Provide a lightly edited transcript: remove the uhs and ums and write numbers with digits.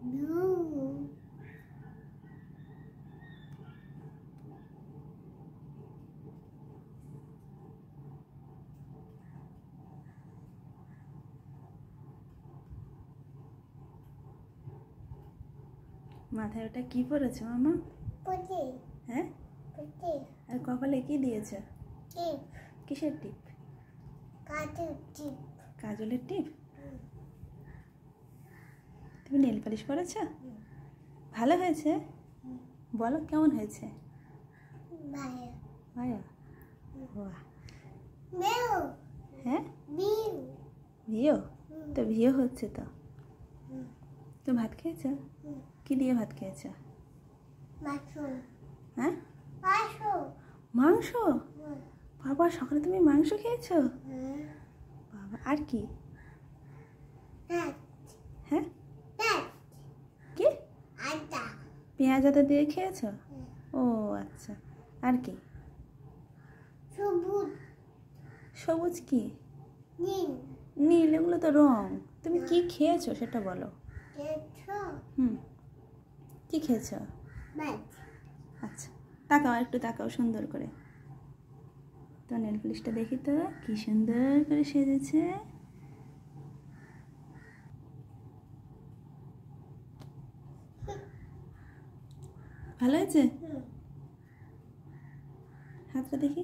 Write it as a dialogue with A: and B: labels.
A: No.
B: মাথায় ওটা কি পরেছো মামা?
A: Putty.
B: হ্যাঁ,
A: Putty.
B: আর কপালে কি দিয়েছো?
A: Tip.
B: কিসের টিপ?
A: Cartoon tip.
B: কাজলের টিপ? তুমি নেল পালিশ পরেছো? ভালো হয়েছে? বলো কেমন হয়েছে?
A: Bye.
B: ভাইয়া, বাহ।
A: Meow.
B: হ্যাঁ,
A: Meow.
B: ভিও তো ভিও হচ্ছে তো। তো ভাত খেয়েছো? কি দিয়ে ভাত খেয়েছো?
A: Mushroom.
B: হ্যাঁ,
A: Mushroom.
B: মাংস। বাবা, সকালে তুমি মাংস খেয়েছো? বাবা, আর কি?
A: That.
B: হ্যাঁ,
A: That.
B: কি?
A: Anta.
B: পেঁয়াজ আদা দিয়ে খেয়েছো? ও আচ্ছা, আর কি?
A: Subud.
B: সবুজ কি?
A: Nin.
B: নীল, এগুলো তো রং। তুমি কি খেয়েছো সেটা বলো।
A: Getro.
B: কি খেয়েছো?
A: Mat.
B: আচ্ছা, তাকাও, একটু তাকাও সুন্দর করে। তো নেল পলিশটা দেখি তো, কি সুন্দর করে সেজেছে। ভালো হয়েছে? হাতটা দেখি।